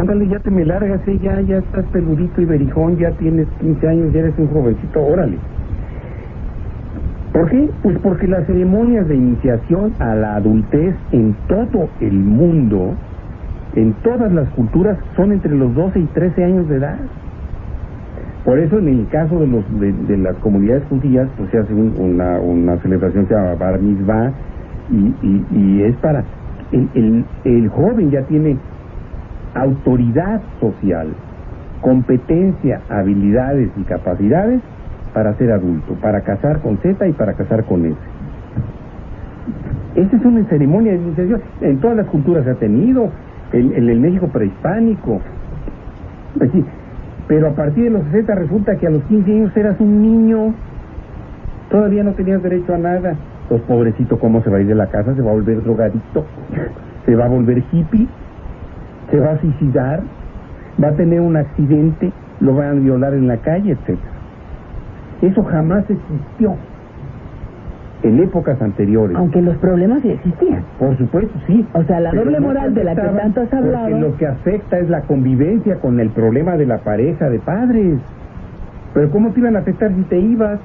ándale, ya te me largas, ya estás peludito y berijón, ya tienes 15 años, ya eres un jovencito, órale. ¿Por qué? Pues porque las ceremonias de iniciación a la adultez en todo el mundo, en todas las culturas, son entre los 12 y 13 años de edad. Por eso en el caso de las comunidades judías, pues se hace una celebración que se llama Bar Mitzvah, y es para... El joven ya tiene autoridad social, competencia, habilidades y capacidades para ser adulto, para casar con Z y para casar con S. Esa es una ceremonia de iniciación. En todas las culturas se ha tenido, en el México prehispánico. Pues sí, pero a partir de los 60 resulta que a los 15 años eras un niño, todavía no tenías derecho a nada. Pues pobrecito, ¿cómo se va a ir de la casa? Se va a volver drogadicto, se va a volver hippie, se va a suicidar, va a tener un accidente, lo van a violar en la calle, etc. Eso jamás existió en épocas anteriores. Aunque los problemas sí existían. Por supuesto, sí. O sea, la doble moral de la que tanto has hablado. Porque lo que afecta es la convivencia con el problema de la pareja de padres. Pero ¿cómo te iban a afectar si te ibas?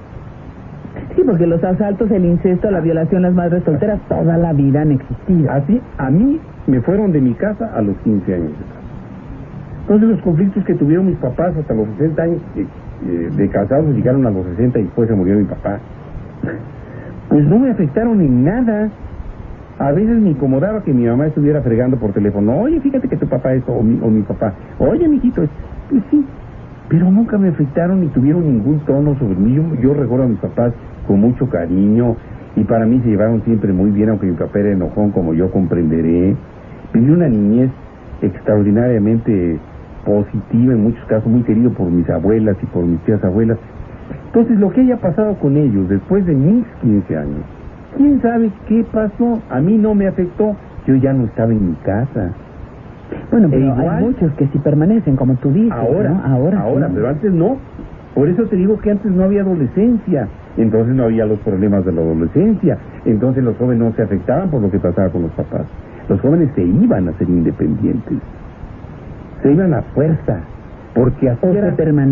Sí, porque los asaltos, el incesto, la violación, las madres solteras, toda la vida han existido. Así, a mí me fueron de mi casa a los 15 años de edad. Entonces los conflictos que tuvieron mis papás hasta los 60 años de casados llegaron a los 60 y después se murió mi papá. Pues no me afectaron en nada. A veces me incomodaba que mi mamá estuviera fregando por teléfono. Oye, fíjate que tu papá es, o mi papá. Oye, mijito, pues sí. Pero nunca me afectaron ni tuvieron ningún tono sobre mí. Yo recuerdo a mis papás con mucho cariño y para mí se llevaron siempre muy bien, aunque mi papá era enojón, como yo comprenderé. Viví una niñez extraordinariamente positiva, en muchos casos muy querido por mis abuelas y por mis tías abuelas. Entonces, lo que haya pasado con ellos después de mis 15 años, ¿quién sabe qué pasó? A mí no me afectó, yo ya no estaba en mi casa. Bueno, pero igual, hay muchos que sí permanecen, como tú dices, ahora, ¿no? Ahora, sí. Pero antes no. Por eso te digo que antes no había adolescencia, entonces no había los problemas de la adolescencia, entonces los jóvenes no se afectaban por lo que pasaba con los papás. Los jóvenes se iban a ser independientes, se iban a fuerza, porque así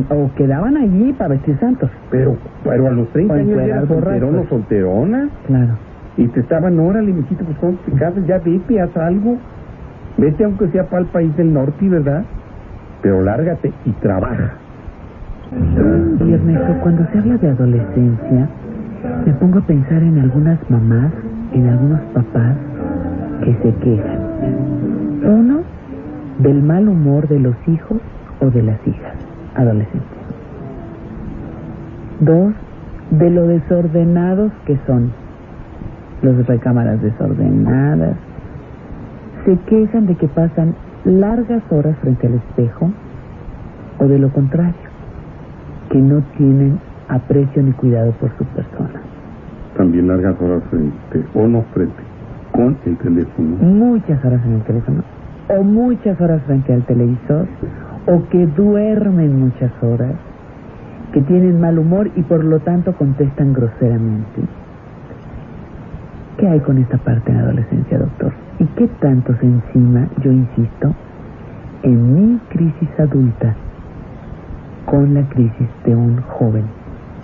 o quedaban allí para vestir santos. Pero a los 30 años eras solterón o solterona. Claro. Y te estaban, órale, mijito, pues cuando te casas, ya vete, haz algo. Vete aunque sea para el país del norte, ¿verdad? Pero lárgate y trabaja. Y Ernesto, cuando se habla de adolescencia, me pongo a pensar en algunas mamás, en algunos papás que se quejan. Uno, del mal humor de los hijos o de las hijas adolescentes. Dos, de lo desordenados que son. Los recámaras desordenadas. Se quejan de que pasan largas horas frente al espejo, o de lo contrario, que no tienen aprecio ni cuidado por su persona. También largas horas frente con el teléfono. Muchas horas en el teléfono, o muchas horas frente al televisor, o que duermen muchas horas, que tienen mal humor y por lo tanto contestan groseramente. ¿Qué hay con esta parte en la adolescencia, doctor? ¿Y qué tanto se encima, yo insisto, en mi crisis adulta con la crisis de un joven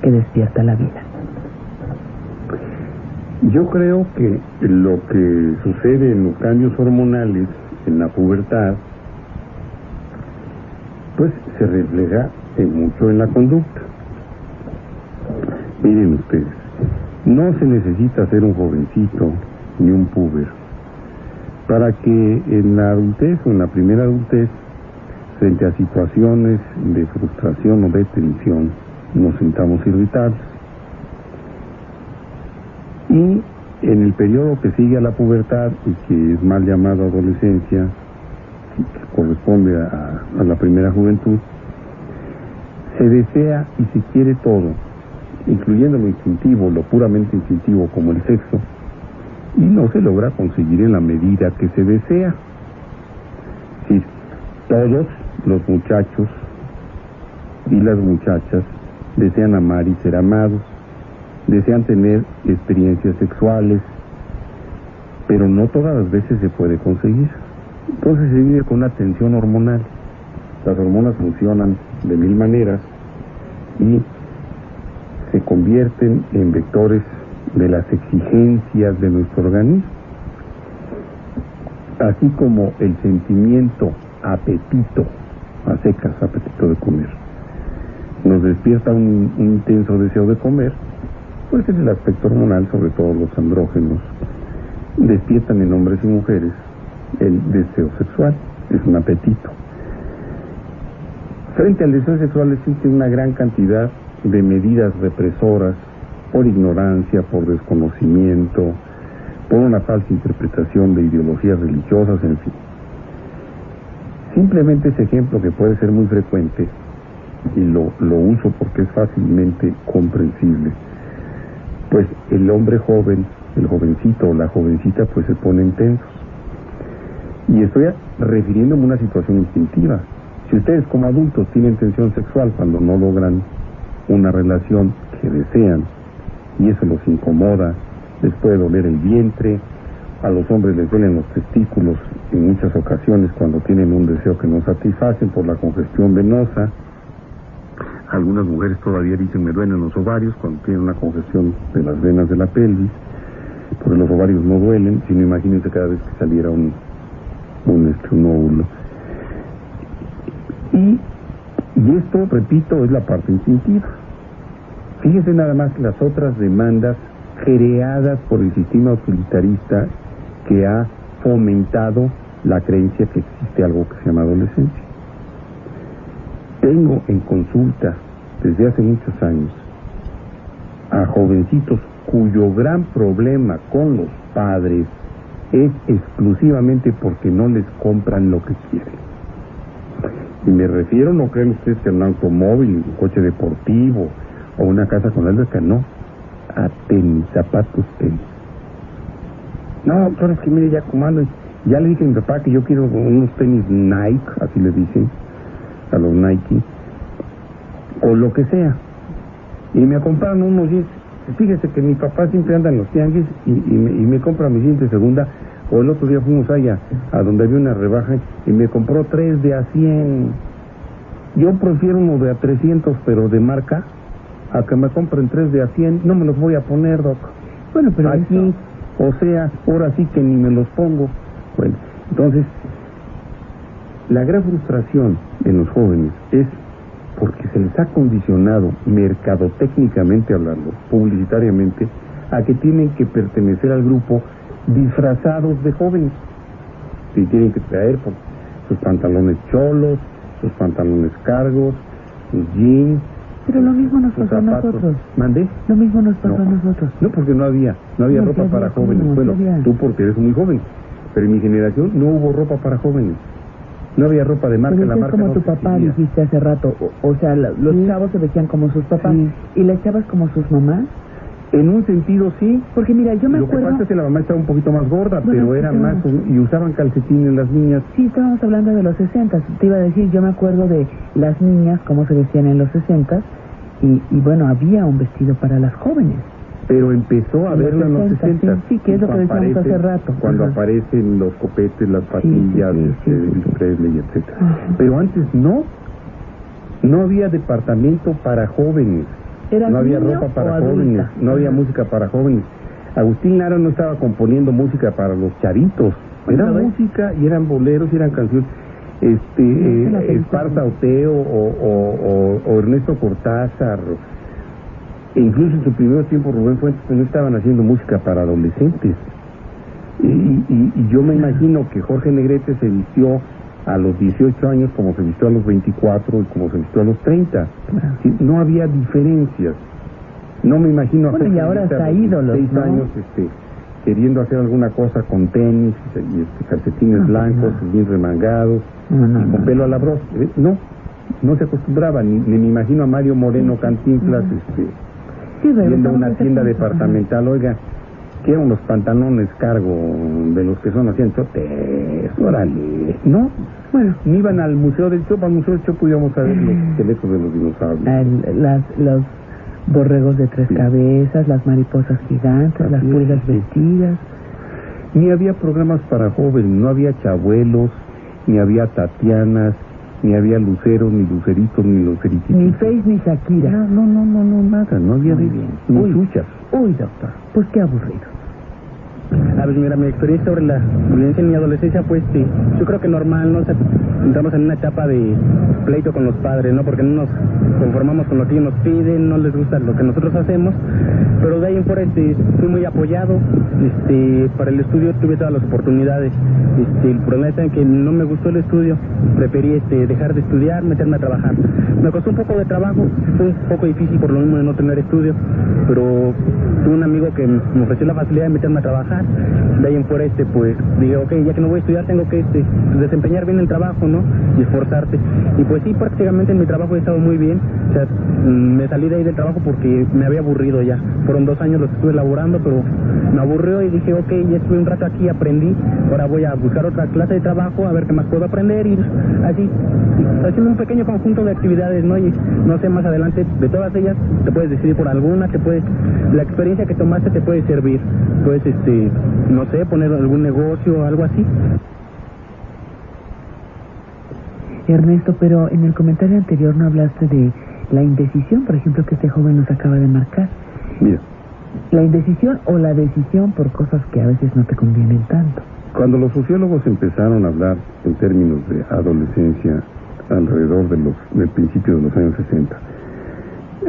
que despierta la vida? Yo creo que lo que sucede en los cambios hormonales, en la pubertad, pues se refleja mucho en la conducta. Miren ustedes, no se necesita ser un jovencito ni un puber para que en la adultez o en la primera adultez, frente a situaciones de frustración o de tensión, nos sintamos irritables. Y en el periodo que sigue a la pubertad y que es mal llamado adolescencia, que corresponde a la primera juventud, se desea y se quiere todo, incluyendo lo instintivo, lo puramente instintivo como el sexo, y no se logra conseguir en la medida que se desea. Si todos los muchachos y las muchachas desean amar y ser amados, desean tener experiencias sexuales, pero no todas las veces se puede conseguir. Entonces se vive con una tensión hormonal. Las hormonas funcionan de mil maneras y se convierten en vectores de las exigencias de nuestro organismo, así como el sentimiento apetito, a secas, apetito de comer, nos despierta un intenso deseo de comer. Pues es el aspecto hormonal, sobre todo los andrógenos, despiertan en hombres y mujeres el deseo sexual, es un apetito. Frente al deseo sexual existe una gran cantidad de medidas represoras por ignorancia, por desconocimiento, por una falsa interpretación de ideologías religiosas, en fin. Simplemente ese ejemplo, que puede ser muy frecuente, y lo uso porque es fácilmente comprensible, pues el hombre joven, el jovencito o la jovencita, pues se ponen tensos. Y estoy refiriéndome a una situación instintiva. Si ustedes como adultos tienen tensión sexual cuando no logran una relación que desean, y eso los incomoda, les puede doler el vientre, a los hombres les duelen los testículos en muchas ocasiones cuando tienen un deseo que no satisfacen por la congestión venosa. Algunas mujeres todavía dicen me duelen los ovarios cuando tienen una congestión de las venas de la pelvis, porque los ovarios no duelen, sino imagínense cada vez que saliera un óvulo. Y esto, repito, es la parte instintiva. Fíjense nada más las otras demandas creadas por el sistema utilitarista que ha fomentado la creencia que existe algo que se llama adolescencia. Tengo en consulta desde hace muchos años a jovencitos cuyo gran problema con los padres es exclusivamente porque no les compran lo que quieren. Y me refiero, no creen ustedes que a un automóvil, un coche deportivo o una casa con alberca, no, a tenis, zapatos tenis. No, doctor, es que mire, ya comando, ya le dije a mi papá que yo quiero unos tenis Nike, así le dicen a los Nike, o lo que sea, y me compraron unos jeans. Fíjese que mi papá siempre anda en los tianguis y me compra mis jeans de segunda. O el otro día fuimos allá a donde había una rebaja y me compró 3 de a 100. Yo prefiero uno de a 300, pero de marca, a que me compren 3 de a 100. No me los voy a poner, doc. Bueno, pero aquí, eso... o sea, ahora sí que ni me los pongo. Bueno, entonces, la gran frustración en los jóvenes es porque se les ha condicionado, mercadotécnicamente hablando, publicitariamente, a que tienen que pertenecer al grupo disfrazados de jóvenes. Y tienen que traer sus pantalones cholos, sus pantalones cargos, sus jeans. Pero lo mismo nos pasó a nosotros. ¿Mandé? Lo mismo nos pasó a nosotros. No, porque no había ropa para jóvenes. Bueno, tú porque eres muy joven, pero en mi generación no hubo ropa para jóvenes. No había ropa de marca, la marca como no tu papá existía. dijiste hace rato, o sea, los chavos se vestían como sus papás, y las chavas como sus mamás. En un sentido sí, porque mira, yo me acuerdo... Lo que pasa es que la mamá estaba un poquito más gorda, bueno, pero era más, y usaban calcetines las niñas. Sí, estábamos hablando de los 60, te iba a decir, yo me acuerdo de las niñas, cómo se vestían en los 60, y bueno, había un vestido para las jóvenes. Pero empezó a verlo en los 60. Sí, que es lo que decíamos hace rato. Cuando aparecen los copetes, las patillas, Elvis Presley, etc. Pero antes no había departamento para jóvenes. No había ropa para jóvenes, no había música para jóvenes. Agustín Lara no estaba componiendo música para los chavitos. Era música y eran boleros y eran canciones. Esparza Oteo o Ernesto Cortázar. E incluso en su primer tiempo Rubén Fuentes no estaban haciendo música para adolescentes. Y yo me imagino que Jorge Negrete se vistió a los 18 años como se vistió a los 24 y como se vistió a los 30. ¿Sí? No había diferencias. No me imagino a Jorge y ahora hasta ídolos, 6 años queriendo hacer alguna cosa con tenis y calcetines blancos, bien remangados, y con pelo a la brocha. No se acostumbraba, ni me imagino a Mario Moreno Cantinflas yendo a una tienda departamental. Oiga, quiero unos pantalones cargo de los que son así enchotes, órale. No, bueno, ni iban al Museo del Chopo. Al Museo del Chopo íbamos a ver los esqueletos de los dinosaurios. Los borregos de 3 cabezas, las mariposas gigantes, las pulgas vestidas. Ni había programas para jóvenes, no había Chabuelos, ni había Tatianas, ni había Luceros, ni Luceritos, ni Lucerititos. Ni Face, ni Shakira. No, nada, no había Muy de bien. ni chuchas. Uy, doctor, pues qué aburrido. A ver, mira, mi experiencia sobre la violencia en mi adolescencia, pues yo creo que normal, ¿no? O sea, entramos en una etapa de pleito con los padres, ¿no? Porque no nos conformamos con lo que ellos nos piden, no les gusta lo que nosotros hacemos, pero de ahí en fuera fui muy apoyado, para el estudio tuve todas las oportunidades, el problema está en que no me gustó el estudio, preferí dejar de estudiar, meterme a trabajar. Me costó un poco de trabajo, fue un poco difícil por lo mismo de no tener estudio, pero tuve un amigo que me ofreció la facilidad de meterme a trabajar. De ahí en fuera, pues dije, ok, ya que no voy a estudiar, tengo que desempeñar bien el trabajo, ¿no? Y esforzarte. Y pues sí, prácticamente en mi trabajo he estado muy bien. O sea, me salí de ahí del trabajo porque me había aburrido ya. Fueron 2 años los que estuve laborando, pero me aburrió y dije, ok, ya estuve un rato aquí, aprendí. Ahora voy a buscar otra clase de trabajo, a ver qué más puedo aprender. Y así, haciendo un pequeño conjunto de actividades, ¿no? Y no sé, más adelante, de todas ellas, te puedes decidir por alguna, la experiencia que tomaste te puede servir. Puedes, no sé, poner algún negocio o algo así. Ernesto, pero en el comentario anterior no hablaste de la indecisión, por ejemplo, que este joven nos acaba de marcar. Mira, La indecisión o la decisión por cosas que a veces no te convienen tanto. cuando los sociólogos empezaron a hablar en términos de adolescencia alrededor del principio de los años 60,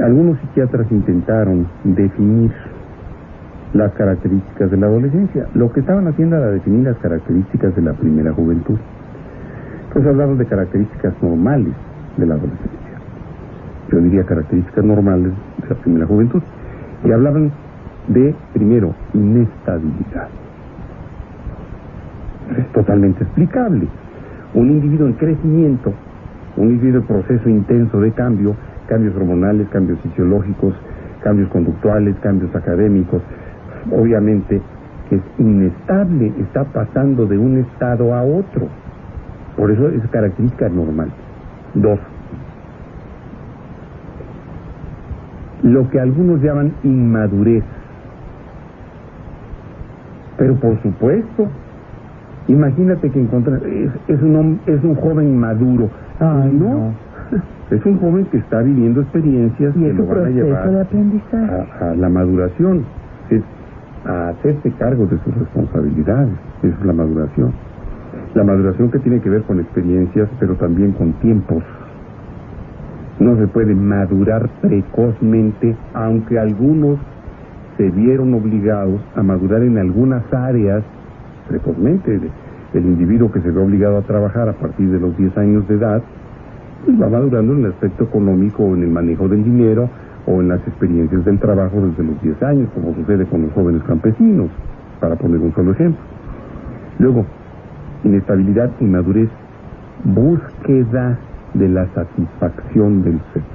algunos psiquiatras intentaron definir las características de la adolescencia. Lo que estaban haciendo era definir las características de la primera juventud. Entonces hablaron de características normales de la adolescencia. Yo diría características normales de la primera juventud. Y hablaban de, primero, inestabilidad. Es totalmente explicable. Un individuo en crecimiento, un individuo en proceso intenso de cambio, cambios hormonales, cambios fisiológicos, cambios conductuales, cambios académicos, obviamente es inestable, está pasando de un estado a otro. Por eso es característica normal. 2. Lo que algunos llaman inmadurez. Pero por supuesto, imagínate que es un joven maduro. Ay, no. Es un joven que está viviendo experiencias y que es lo un van a proceso llevar de aprendizaje a la maduración, es a hacerse cargo de sus responsabilidades. Esa es la maduración. La maduración que tiene que ver con experiencias, pero también con tiempos. No se puede madurar precozmente, aunque algunos se vieron obligados a madurar en algunas áreas precozmente. El individuo que se ve obligado a trabajar a partir de los 10 años de edad, pues va madurando en el aspecto económico o en el manejo del dinero o en las experiencias del trabajo desde los 10 años, como sucede con los jóvenes campesinos, para poner un solo ejemplo. Luego, inestabilidad, inmadurez, búsqueda de la satisfacción del sexo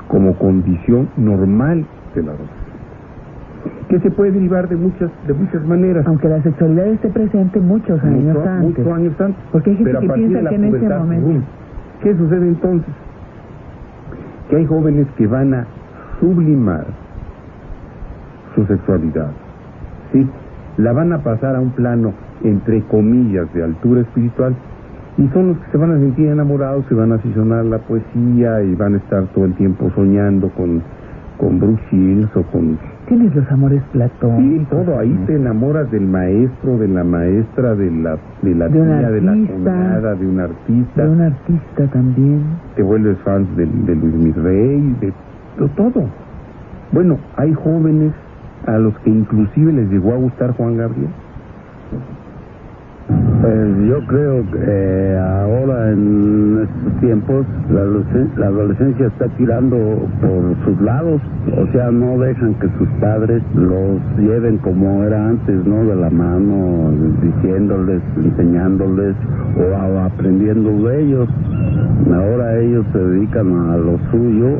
como condición normal de la adolescencia, que se puede derivar de muchas maneras, aunque la sexualidad esté presente muchos años antes. Muchos años antes. Porque hay gente pero que a partir piensa de la que en ese pubertad, momento... ¿qué sucede entonces? Que hay jóvenes que van a sublimar su sexualidad, ¿sí? La van a pasar a un plano, entre comillas, de altura espiritual, y son los que se van a sentir enamorados, se van a aficionar a la poesía y van a estar todo el tiempo soñando con Brooke Shields o con... Tienes los amores platónicos. Sí, todo, ahí te enamoras del maestro, de la maestra, de la tía, de la cuñada, de un artista. De un artista también. Te vuelves fan de Luis Mirrey, de todo. Bueno, hay jóvenes a los que inclusive les llegó a gustar Juan Gabriel. Pues yo creo que ahora en estos tiempos la adolescencia está tirando por sus lados, o sea, no dejan que sus padres los lleven como era antes, ¿no? De la mano, diciéndoles, enseñándoles o aprendiendo de ellos. Ahora ellos se dedican a lo suyo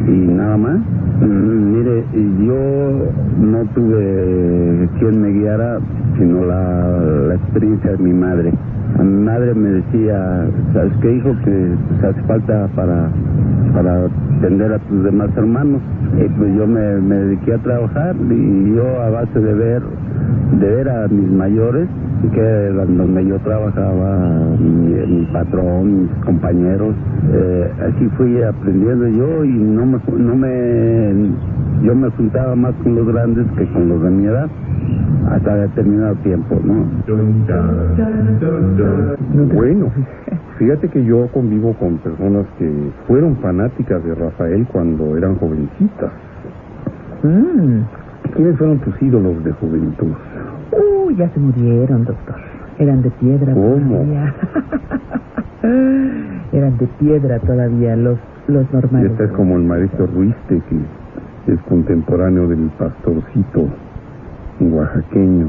y nada más. Mire, yo no tuve quien me guiara, sino la experiencia de mi madre. A mi madre me decía, ¿sabes qué, hijo? Que hace falta para para atender a tus demás hermanos. Pues yo me dediqué a trabajar, y yo a base de ver a mis mayores, que eran donde yo trabajaba, mi patrón, mis compañeros, así fui aprendiendo yo, y yo me juntaba más con los grandes que con los de mi edad, hasta determinado tiempo, ¿no? Bueno, fíjate que yo convivo con personas que fueron fanáticas de Rafael cuando eran jovencitas. ¿Quiénes fueron tus ídolos de juventud? Ya se murieron, doctor. Eran de piedra. ¿Cómo? Todavía. Eran de piedra todavía, los normales. Este es como el maestro Ruiste, que es contemporáneo del pastorcito oaxaqueño,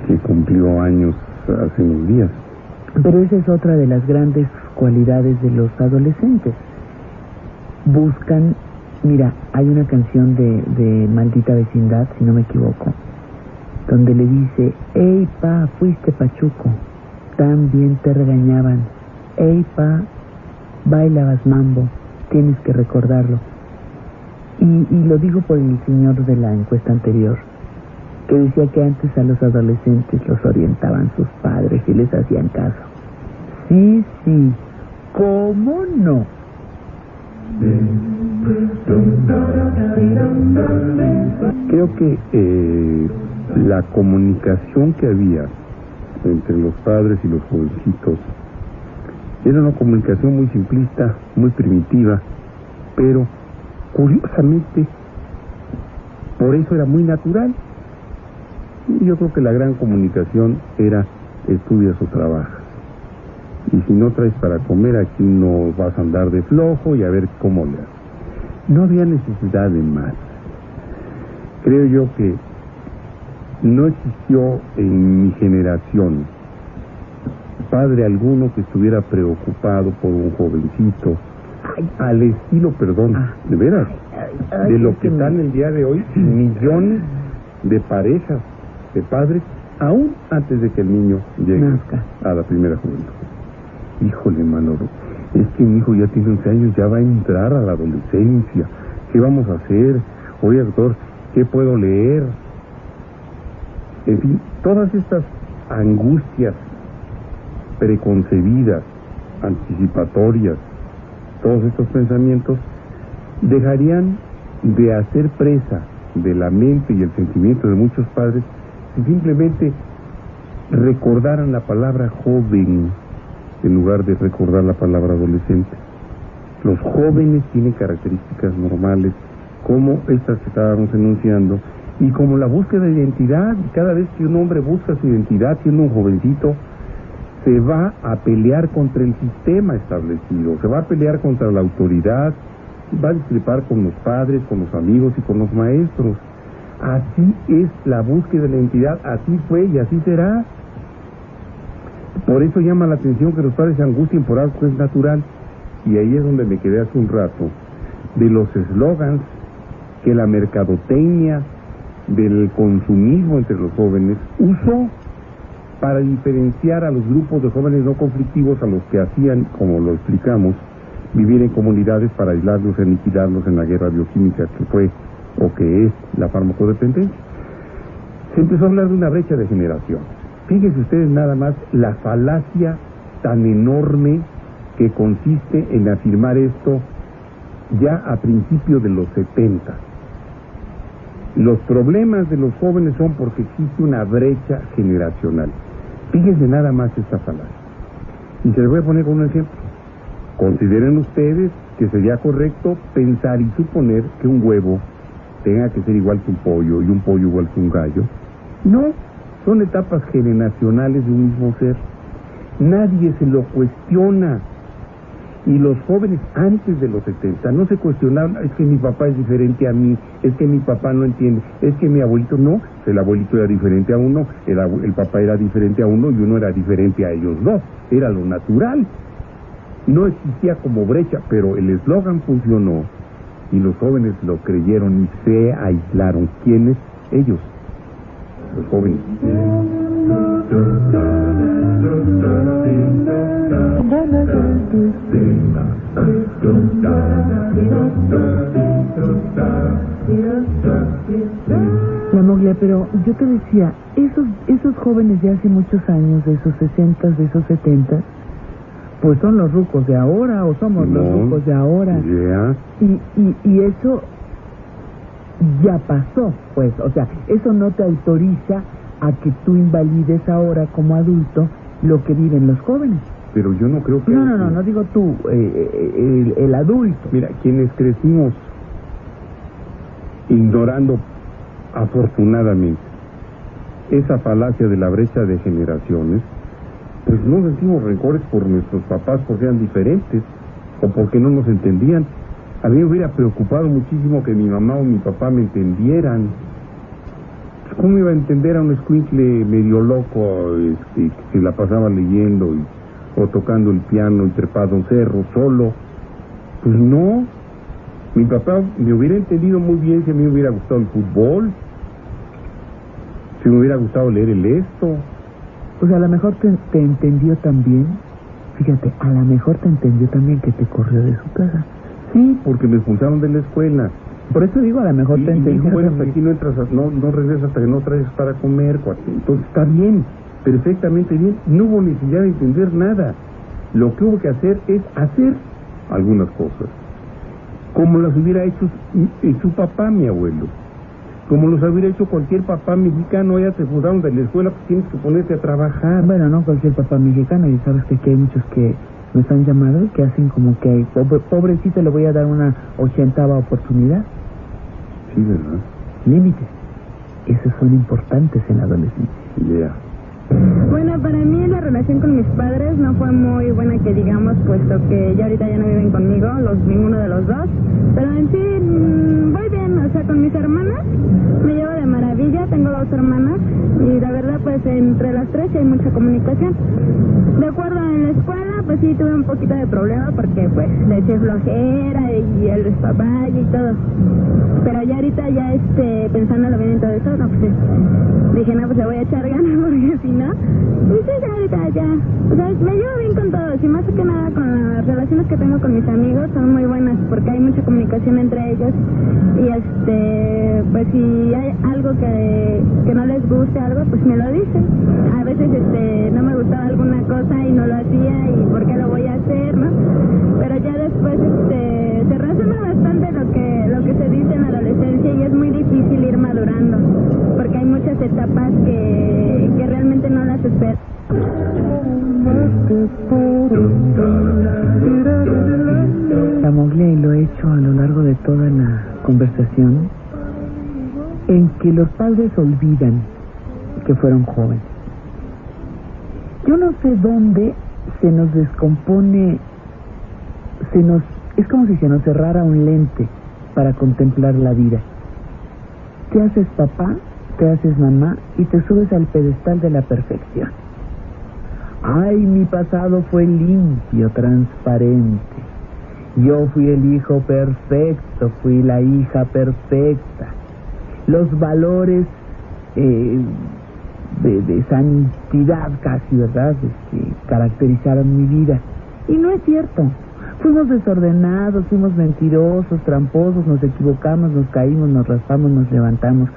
que cumplió años hace unos días. Pero esa es otra de las grandes cualidades de los adolescentes. Buscan, mira, hay una canción de Maldita Vecindad, si no me equivoco, donde le dice: "Ey, pa, fuiste pachuco, también te regañaban. Ey, pa, bailabas mambo, tienes que recordarlo". Y lo digo por el señor de la encuesta anterior, que decía que antes a los adolescentes los orientaban sus padres y les hacían caso. Sí, ¿cómo no? Creo que la comunicación que había entre los padres y los jovencitos era una comunicación muy simplista, muy primitiva, pero curiosamente por eso era muy natural. Yo creo que la gran comunicación era: estudias o trabajas, y si no traes para comer, aquí no vas a andar de flojo, y a ver cómo le haces. No había necesidad de más. Creo yo que no existió en mi generación padre alguno que estuviera preocupado por un jovencito al estilo, de veras, de lo que están el día de hoy millones de parejas de padres, aún antes de que el niño llegue a la primera juventud. Híjole, Manolo, es que mi hijo ya tiene 11 años, ya va a entrar a la adolescencia. ¿Qué vamos a hacer? Oye, doctor, ¿qué puedo leer? En fin, todas estas angustias preconcebidas, anticipatorias, todos estos pensamientos dejarían de hacer presa de la mente y el sentimiento de muchos padres si simplemente recordaran la palabra joven en lugar de recordar la palabra adolescente. Los jóvenes tienen características normales, como estas que estábamos enunciando, y como la búsqueda de identidad. Cada vez que un hombre busca su identidad siendo un jovencito, se va a pelear contra el sistema establecido, se va a pelear contra la autoridad, va a discrepar con los padres, con los amigos y con los maestros. Así es la búsqueda de la identidad, así fue y así será. Por eso llama la atención que los padres se angustien por algo que es natural. Y ahí es donde me quedé hace un rato, de los eslogans que la mercadotecnia del consumismo entre los jóvenes usó para diferenciar a los grupos de jóvenes no conflictivos, a los que hacían, como lo explicamos, vivir en comunidades para aislarlos, aniquilarlos en la guerra bioquímica que fue o que es la farmacodependencia. Se empezó a hablar de una brecha de generación. Fíjense ustedes nada más la falacia tan enorme que consiste en afirmar esto ya a principios de los 70. Los problemas de los jóvenes son porque existe una brecha generacional. Fíjense nada más esta falacia. Y se les voy a poner con un ejemplo. Consideren ustedes que sería correcto pensar y suponer que un huevo tenga que ser igual que un pollo y un pollo igual que un gallo. No, son etapas generacionales de un mismo ser. Nadie se lo cuestiona. Y los jóvenes antes de los 70 no se cuestionaban: es que mi papá es diferente a mí, es que mi papá no entiende, es que mi abuelito no, el abuelito era diferente a uno, el papá era diferente a uno y uno era diferente a ellos dos, era lo natural. No existía como brecha, pero el eslogan funcionó y los jóvenes lo creyeron y se aislaron. ¿Quiénes? Ellos, los jóvenes. La Moglia, pero yo te decía, esos jóvenes de hace muchos años, de esos 60, de esos 70, pues son los rucos de ahora, o somos los rucos de ahora. Yeah. Y eso ya pasó, pues, o sea, eso no te autoriza a que tú invalides ahora como adulto lo que viven los jóvenes. Pero yo no creo que... No digo tú, el adulto. Mira, quienes crecimos ignorando afortunadamente esa falacia de la brecha de generaciones, pues no sentimos rencores por nuestros papás porque eran diferentes o porque no nos entendían. A mí me hubiera preocupado muchísimo que mi mamá o mi papá me entendieran. ¿Cómo iba a entender a un escuincle medio loco que se la pasaba leyendo o tocando el piano y trepado un cerro solo? Pues no. Mi papá me hubiera entendido muy bien si a mí me hubiera gustado el fútbol, si me hubiera gustado leer el esto. Pues a lo mejor te entendió también, fíjate, a lo mejor te entendió también que te corrió de su casa. Sí, porque me expulsaron de la escuela. Por eso digo, a lo mejor te entendió. Y dijo, bueno, también. aquí no entras, no regresas hasta que no traes para comer, cuate. Entonces está bien, perfectamente bien. No hubo necesidad de entender nada. Lo que hubo que hacer es hacer algunas cosas, como las hubiera hecho su papá, mi abuelo, como los hubiera hecho cualquier papá mexicano. Ya te expulsaron de la escuela, pues tienes que ponerte a trabajar. Bueno, no cualquier papá mexicano, y sabes que aquí hay muchos que nos han llamado y que hacen como que pobrecito, le voy a dar una 80ª oportunidad. Sí, ¿verdad? Límites, esos son importantes en la adolescencia. Yeah. Bueno, para mí la relación con mis padres no fue muy buena, que digamos, puesto que ya ahorita ya no viven conmigo, ninguno de los dos. Pero en sí, voy bien, o sea, con mis hermanas me llevo de maravilla, tengo 2 hermanas y la verdad, pues entre las 3 sí hay mucha comunicación. De acuerdo, en la escuela, pues sí tuve un poquito de problema porque pues le eché flojera y el despapalle y todo. Pero ya ahorita ya pensándolo bien en todo eso, no, pues dije, no, pues le voy a echar ganas porque si no, y sí, ya ahorita ya, o sea, me llevo bien con todos y más que nada con las relaciones que tengo con mis amigos son muy buenas porque hay mucha comunicación entre ellos y pues si hay algo que no les guste algo, pues me lo dicen. A veces no me gustaba alguna cosa y no lo hacía y por qué lo voy a hacer, ¿no? Pero ya después se razona bastante lo que se dice en la adolescencia y es muy difícil ir madurando porque hay muchas etapas que realmente no las esperas. La Moglia, y lo he hecho a lo largo de toda la conversación, en que los padres olvidan que fueron jóvenes. Yo no sé dónde se nos descompone, es como si se nos cerrara un lente para contemplar la vida. Te haces papá, te haces mamá y te subes al pedestal de la perfección. Ay, mi pasado fue limpio, transparente. Yo fui el hijo perfecto, fui la hija perfecta. Los valores de santidad casi, ¿verdad?, caracterizaron mi vida. Y no es cierto. Fuimos desordenados, fuimos mentirosos, tramposos, nos equivocamos, nos caímos, nos raspamos, nos levantamos.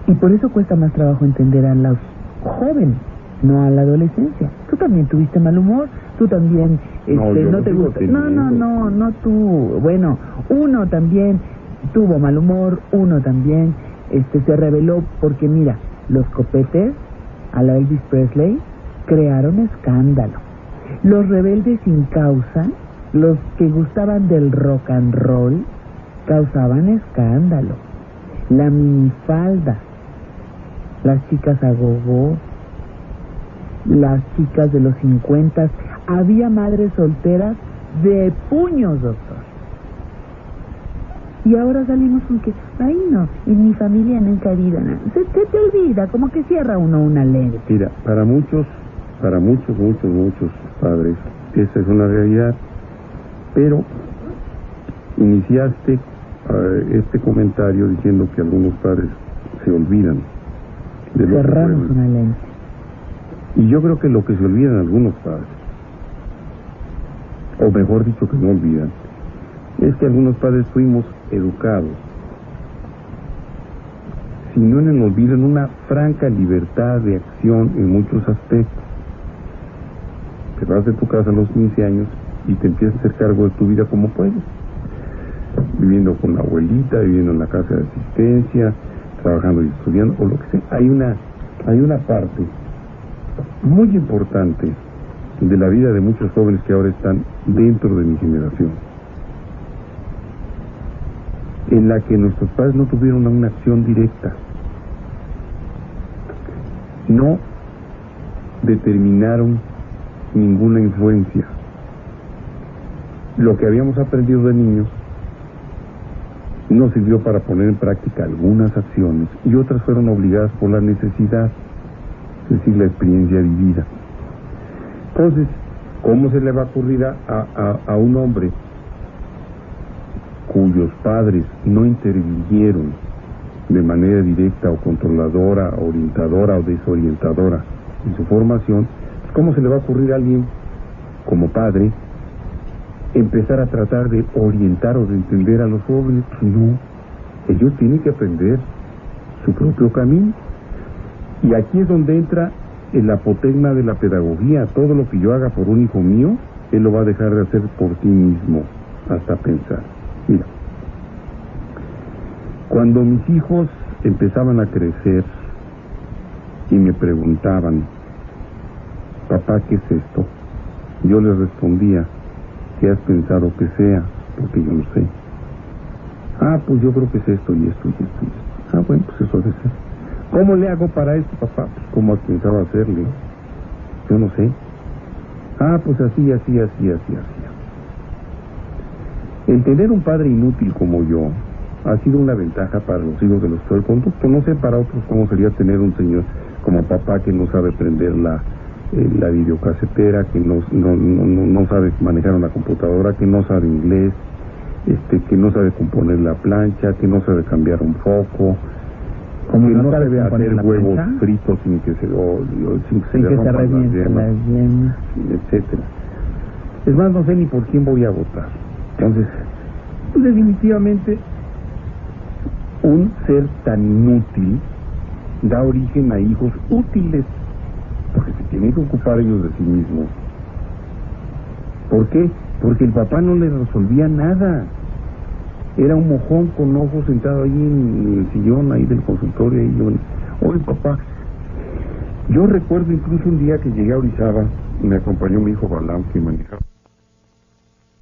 Y por eso cuesta más trabajo entender a los jóvenes, no a la adolescencia. Tú también tuviste mal humor, tú también no te gusta. No tú. Bueno, uno también tuvo mal humor, uno también se rebeló porque mira, los copetes a la Elvis Presley crearon escándalo. Los rebeldes sin causa, los que gustaban del rock and roll, causaban escándalo. La minifalda, las chicas a gogo, las chicas de los 50, había madres solteras de puños, doctor. Y ahora salimos con que, ay no, en mi familia nunca ha habido nada. Se te olvida, como que cierra uno una lente. Mira, para muchos padres, esa es una realidad, pero iniciaste este comentario diciendo que algunos padres se olvidan de lo que cerramos fueron. una lente. Y yo creo que lo que se olvidan algunos padres o mejor dicho, que no olvidan, es que algunos padres fuimos educados, si no en el olvido, en una franca libertad de acción en muchos aspectos. Te vas de tu casa a los 15 años y te empiezas a hacer cargo de tu vida como puedes, viviendo con la abuelita, viviendo en la casa de asistencia, trabajando y estudiando, o lo que sea. Hay una parte muy importante de la vida de muchos jóvenes que ahora están dentro de mi generación, en la que nuestros padres no tuvieron una acción directa, no determinaron ninguna influencia. Lo que habíamos aprendido de niños nos sirvió para poner en práctica algunas acciones y otras fueron obligadas por la necesidad, es decir, la experiencia vivida. Entonces, ¿cómo se le va a ocurrir a un hombre cuyos padres no intervinieron de manera directa o controladora, orientadora o desorientadora en su formación, cómo se le va a ocurrir a alguien como padre empezar a tratar de orientar o de entender a los jóvenes? No, ellos tienen que aprender su propio camino. Y aquí es donde entra el apotegma de la pedagogía. Todo lo que yo haga por un hijo mío, él lo va a dejar de hacer por sí mismo, hasta pensar. Mira, cuando mis hijos empezaban a crecer y me preguntaban, papá, ¿qué es esto?, yo les respondía, ¿qué has pensado que sea? Porque yo no sé. Ah, pues yo creo que es esto y esto y esto y esto. Ah, bueno, pues eso debe ser. ¿Cómo le hago para esto, papá? Pues ¿cómo has pensado hacerle? Yo no sé. Ah, pues así, así, así, así, así. El tener un padre inútil como yo ha sido una ventaja para los hijos de los del conducto. No sé para otros cómo sería tener un señor como papá que no sabe prender la videocasetera, que no sabe manejar una computadora, que no sabe inglés, que no sabe componer la plancha, que no sabe cambiar un foco, que no sabe hacer huevos fritos sin que se rompan las yemas, etcétera. Es más, no sé ni por quién voy a votar. Entonces, pues definitivamente un ser tan inútil da origen a hijos útiles, porque se tienen que ocupar ellos de sí mismos. ¿Por qué? Porque el papá no les resolvía nada. Era un mojón con ojos sentado ahí en el sillón ahí del consultorio. Y yo, oye papá, yo recuerdo incluso un día que llegué a Orizaba, me acompañó mi hijo Balam, que manejaba